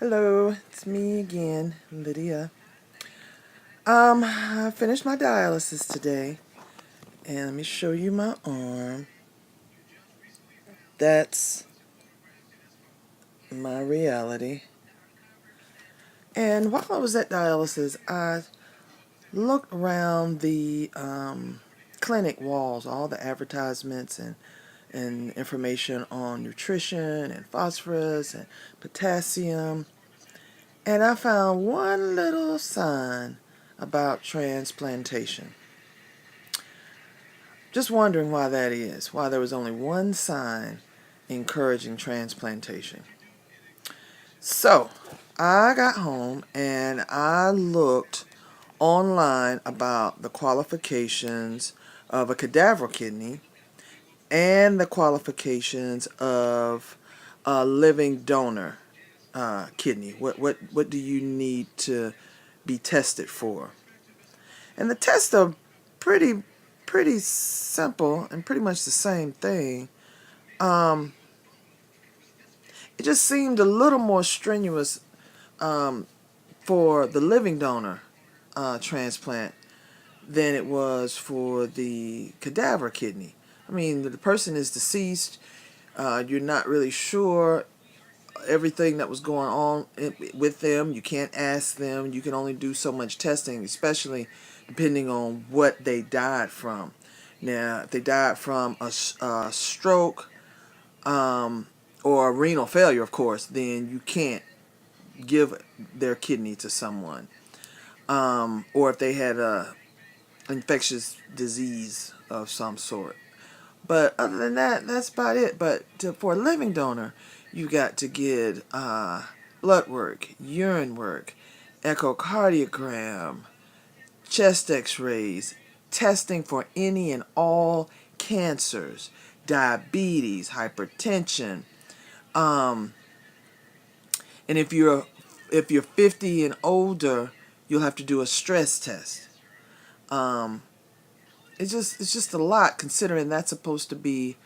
Hello, it's me again, Lydia. I finished my dialysis today, and let me show you my arm. That's my reality. And while I was at dialysis, I looked around the clinic walls, all the advertisements and information on nutrition and phosphorus and potassium, and I found one little sign about transplantation. Just wondering why that is, why there was only one sign encouraging transplantation. So, I got home and I looked online about the qualifications of a cadaver kidney and the qualifications of a living donor kidney. What do you need to be tested for? And the tests are pretty simple and pretty much the same thing. Um, it just seemed a little more strenuous for the living donor transplant than it was for the cadaver kidney. I mean, the person is deceased. You're not really sure everything that was going on with them. You can't ask them. You can only do so much testing, especially depending on what they died from. Now, if they died from a stroke or a renal failure, of course, then you can't give their kidney to someone. Or if they had a infectious disease of some sort. But other than that, that's about it. But for a living donor, you got to get blood work, urine work, echocardiogram, chest x-rays, testing for any and all cancers, diabetes, hypertension. Um, and if you're 50 and older, you'll have to do a stress test. Um, it's just a lot, considering that's supposed to be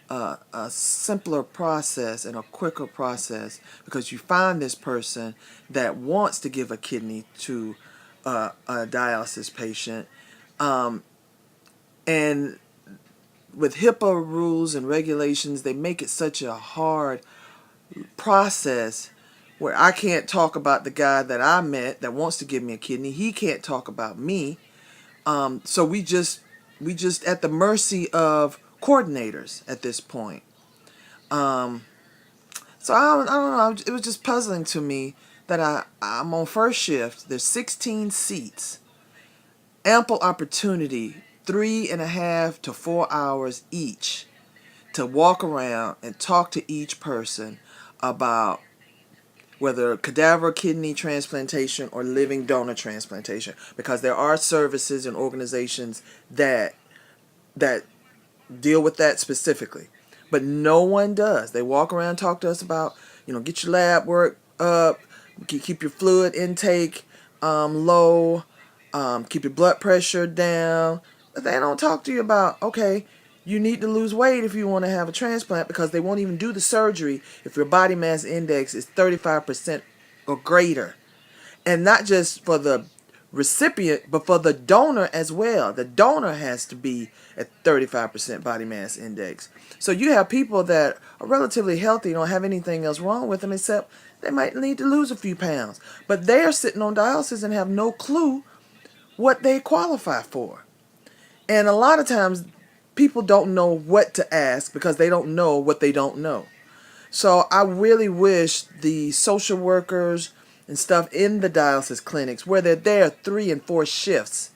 a simpler process and a quicker process, because you find this person that wants to give a kidney to a dialysis patient, um, and with HIPAA rules and regulations, they make it such a hard process where I can't talk about the guy that I met that wants to give me a kidney. He can't talk about me. So we just at the mercy of coordinators at this point. Um, so I don't know. It was just puzzling to me that I'm on first shift. There's 16 seats, ample opportunity, 3.5 to 4 hours each, to walk around and talk to each person about whether cadaver kidney transplantation or living donor transplantation, because there are services and organizations that deal with that specifically, but no one does. They walk around and talk to us about, get your lab work up, keep your fluid intake low, keep your blood pressure down. But they don't talk to you about, okay, you need to lose weight if you want to have a transplant, because they won't even do the surgery if your body mass index is 35% or greater. And not just for the recipient, but for the donor as well. The donor has to be at 35% body mass index. So you have people that are relatively healthy, don't have anything else wrong with them, except they might need to lose a few pounds. But they are sitting on dialysis and have no clue what they qualify for. And a lot of times people don't know what to ask because they don't know what they don't know. So I really wish the social workers and stuff in the dialysis clinics, where they're there 3 and 4 shifts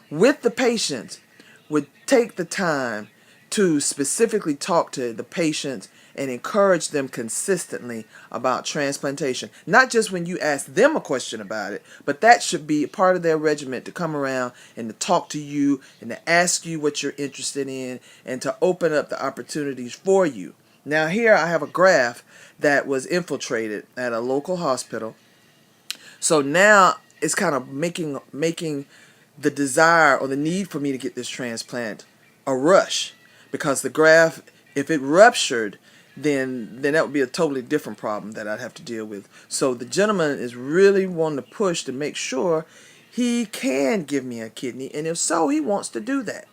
with the patients, would take the time to specifically talk to the patients and encourage them consistently about transplantation. Not just when you ask them a question about it, but that should be part of their regimen, to come around and to talk to you and to ask you what you're interested in and to open up the opportunities for you. Now here I have a graft that was infiltrated at a local hospital. So now it's kind of making the desire or the need for me to get this transplant a rush, because the graft, if it ruptured, then that would be a totally different problem that I'd have to deal with. So the gentleman is really wanting to push to make sure he can give me a kidney, and if so, he wants to do that.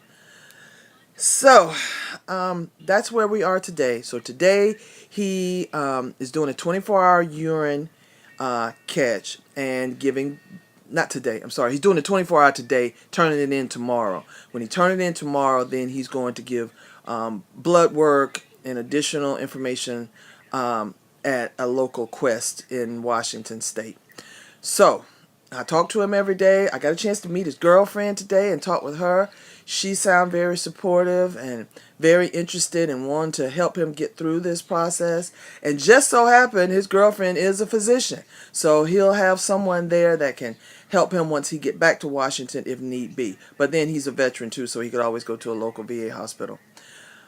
So that's where we are today. So today he is doing a 24-hour urine catch and giving. Not today. I'm sorry. He's doing a 24-hour today, turning it in tomorrow. When he turns it in tomorrow, then he's going to give blood work and additional information at a local quest in Washington State. So I talk to him every day. I got a chance to meet his girlfriend today and talk with her. She sounded very supportive and very interested and wanted to help him get through this process. And just so happened, his girlfriend is a physician. So he'll have someone there that can help him once he get back to Washington if need be. But then he's a veteran too, so he could always go to a local VA hospital.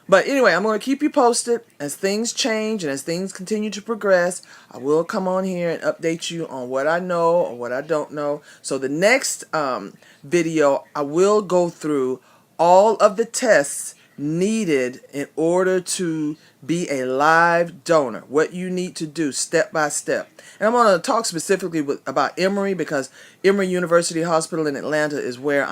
But anyway, I'm going to keep you posted as things change and as things continue to progress. I will come on here and update you on what I know or what I don't know. So the next video, I will go through all of the tests needed in order to be a live donor. What you need to do step by step. And I'm going to talk specifically about Emory, because Emory University Hospital in Atlanta is where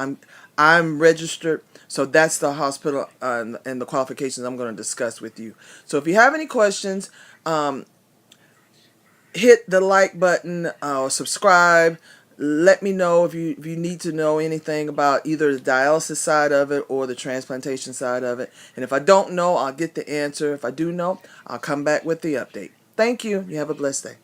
I'm registered. So that's the hospital and the qualifications I'm going to discuss with you. So if you have any questions, hit the like button or subscribe. Let me know if you need to know anything about either the dialysis side of it or the transplantation side of it. And if I don't know, I'll get the answer. If I do know, I'll come back with the update. Thank you. You have a blessed day.